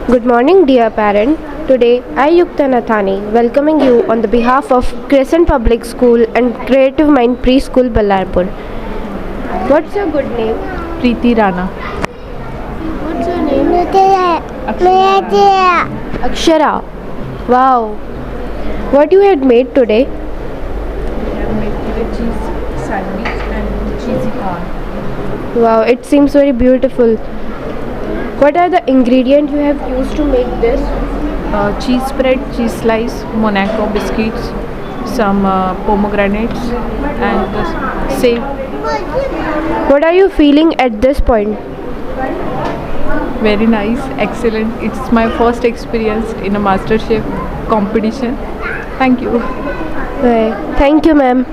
Good morning, dear parent. Today, I, Yukta Nathani, welcoming you on the behalf of Crescent Public School and Creative Mind Preschool, Ballarpur. What's your good name? Priti Rana. What's your name? Akshara. Akshara. Wow. What you had made today? I have made a cheese sandwich and cheesy corn. Wow, it seems very beautiful. What are the ingredients you have used to make this? Cheese spread, cheese slice, Monaco biscuits, some pomegranates, and save. What are you feeling at this point? Very nice, excellent. It's my first experience in a MasterChef competition. Thank you. Right. Thank you, ma'am.